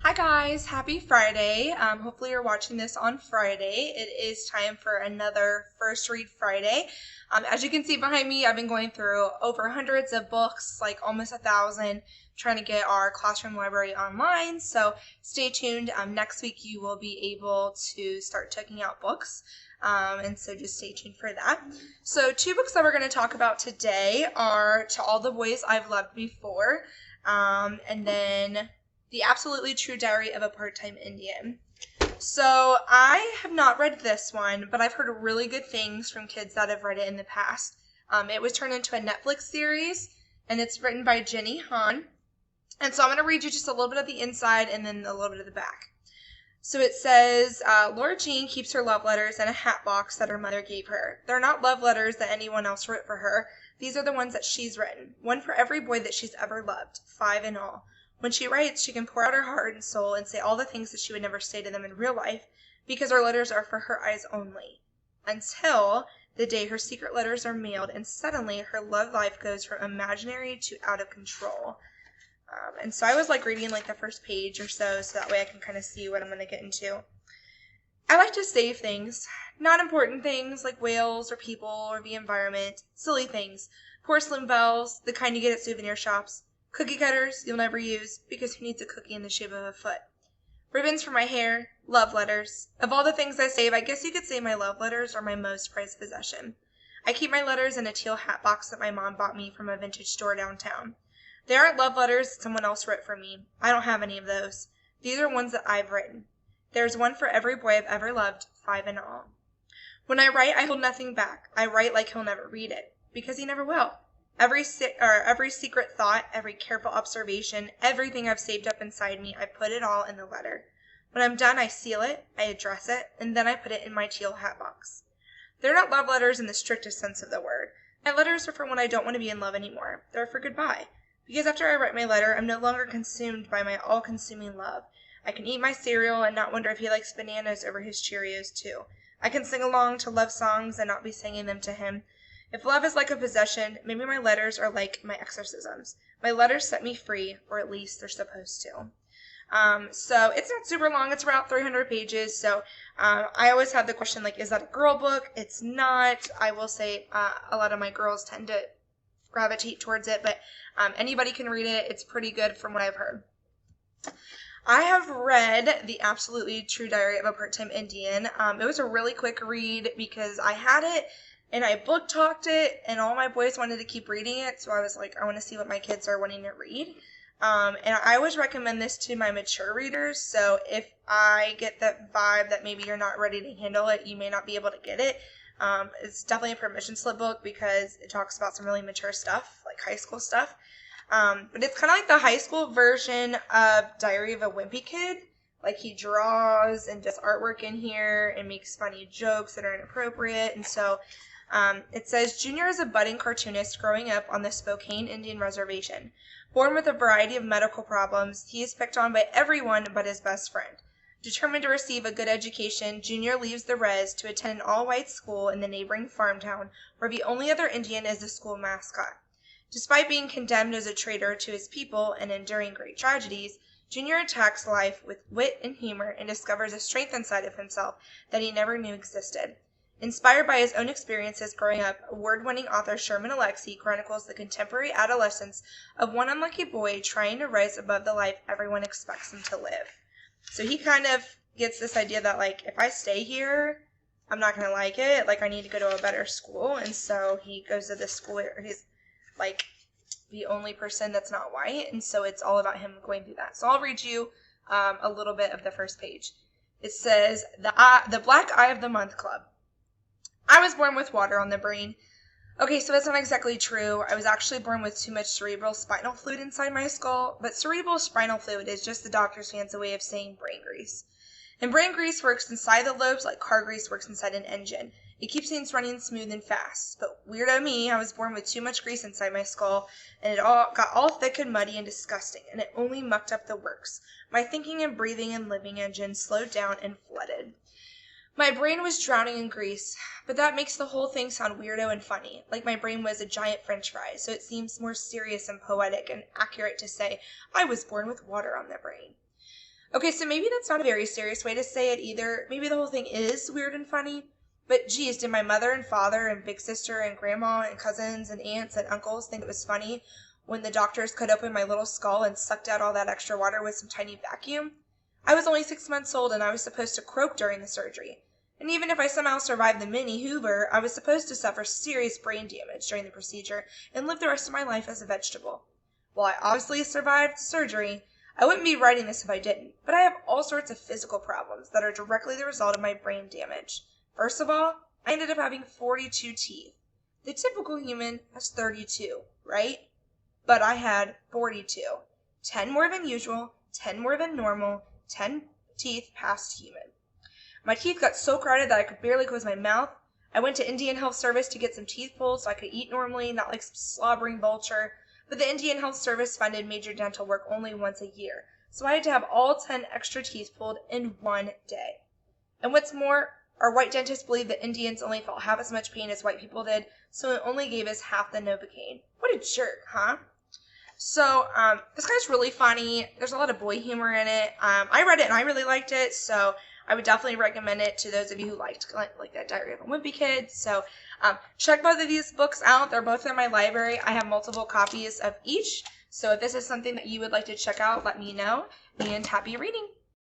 Hi guys, happy Friday. Hopefully you're watching this on Friday. It is time for another First Read Friday. As you can see behind me, I've been going through over hundreds of books, like almost 1,000, trying to get our classroom library online. So stay tuned. Next week you will be able to start checking out books. And so just stay tuned for that. So two books that we're going to talk about today are To All the Boys I've Loved Before, and then The Absolutely True Diary of a Part-Time Indian. So I have not read this one, but I've heard really good things from kids that have read it in the past. It was turned into a Netflix series, and it's written by Jenny Han. And so I'm going to read you just a little bit of the inside and then a little bit of the back. So it says, Laura Jean keeps her love letters in a hat box that her mother gave her. They're not love letters that anyone else wrote for her. These are the ones that she's written. One for every boy that she's ever loved. 5 in all. When she writes, she can pour out her heart and soul and say all the things that she would never say to them in real life, because her letters are for her eyes only. Until the day her secret letters are mailed, and suddenly her love life goes from imaginary to out of control. And so I was reading the first page or so that way I can kind of see what I'm going to get into. I like to save things, not important things like whales or people or the environment, silly things, porcelain bells, the kind you get at souvenir shops, cookie cutters you'll never use because who needs a cookie in the shape of a foot, ribbons for my hair, love letters. Of all the things I save, I guess you could say my love letters are my most prized possession. I keep my letters in a teal hat box that my mom bought me from a vintage store downtown. They aren't love letters that someone else wrote for me. I don't have any of those. These are ones that I've written. There's one for every boy I've ever loved, 5 in all. When I write, I hold nothing back. I write like he'll never read it, because he never will. Every secret thought, every careful observation, everything I've saved up inside me, I put it all in the letter. When I'm done, I seal it, I address it, and then I put it in my teal hat box. They're not love letters in the strictest sense of the word. My letters are for when I don't want to be in love anymore. They're for goodbye. Because after I write my letter, I'm no longer consumed by my all-consuming love. I can eat my cereal and not wonder if he likes bananas over his Cheerios too. I can sing along to love songs and not be singing them to him. If love is like a possession, maybe my letters are like my exorcisms. My letters set me free, or at least they're supposed to. So it's not super long. It's around 300 pages. So I always have the question, is that a girl book? It's not. I will say a lot of my girls tend to gravitate towards it, but anybody can read it. It's pretty good from what I've heard. I have read The Absolutely True Diary of a Part-Time Indian. It was a really quick read because I had it and I book talked it and all my boys wanted to keep reading it. So I was like, I want to see what my kids are wanting to read. And I always recommend this to my mature readers. So if I get that vibe that maybe you're not ready to handle it, you may not be able to get it. It's definitely a permission slip book because it talks about some really mature stuff, like high school stuff. But it's kind of like the high school version of Diary of a Wimpy Kid. Like he draws and does artwork in here and makes funny jokes that are inappropriate. And so it says, Junior is a budding cartoonist growing up on the Spokane Indian Reservation. Born with a variety of medical problems, he is picked on by everyone but his best friend. Determined to receive a good education, Junior leaves the res to attend an all-white school in the neighboring farm town, where the only other Indian is the school mascot. Despite being condemned as a traitor to his people and enduring great tragedies, Junior attacks life with wit and humor and discovers a strength inside of himself that he never knew existed. Inspired by his own experiences growing up, award-winning author Sherman Alexie chronicles the contemporary adolescence of one unlucky boy trying to rise above the life everyone expects him to live. So he kind of gets this idea that, if I stay here, I'm not going to like it. I need to go to a better school. And so he goes to this school where he's, the only person that's not white. And so it's all about him going through that. So I'll read you a little bit of the first page. It says, The Black Eye of the Month Club. I was born with water on the brain. Okay, so that's not exactly true. I was actually born with too much cerebral spinal fluid inside my skull, but cerebral spinal fluid is just the doctor's fancy way of saying brain grease. And brain grease works inside the lobes like car grease works inside an engine. It keeps things running smooth and fast. But weirdo me, I was born with too much grease inside my skull, and it all got all thick and muddy and disgusting, and it only mucked up the works. My thinking and breathing and living engine slowed down and flooded. My brain was drowning in grease, but that makes the whole thing sound weirdo and funny, like my brain was a giant french fry, so it seems more serious and poetic and accurate to say I was born with water on the brain. Okay, so maybe that's not a very serious way to say it either. Maybe the whole thing is weird and funny. But geez, did my mother and father and big sister and grandma and cousins and aunts and uncles think it was funny when the doctors cut open my little skull and sucked out all that extra water with some tiny vacuum? I was only 6 months old and I was supposed to croak during the surgery. And even if I somehow survived the mini Hoover, I was supposed to suffer serious brain damage during the procedure and live the rest of my life as a vegetable. Well, I obviously survived the surgery. I wouldn't be writing this if I didn't, but I have all sorts of physical problems that are directly the result of my brain damage. First of all, I ended up having 42 teeth. The typical human has 32, right? But I had 42. 10 more than usual, 10 more than normal, 10 teeth past human. My teeth got so crowded that I could barely close my mouth. I went to Indian Health Service to get some teeth pulled so I could eat normally, not like some slobbering vulture. But the Indian Health Service funded major dental work only once a year, so I had to have all 10 extra teeth pulled in one day. And what's more, our white dentists believed that Indians only felt half as much pain as white people did, so it only gave us half the Novocaine. What a jerk, huh? So, this guy's really funny. There's a lot of boy humor in it. I read it and I really liked it, so I would definitely recommend it to those of you who liked like that Diary of a Wimpy Kid. So, check both of these books out. They're both in my library. I have multiple copies of each. So if this is something that you would like to check out, let me know. And happy reading.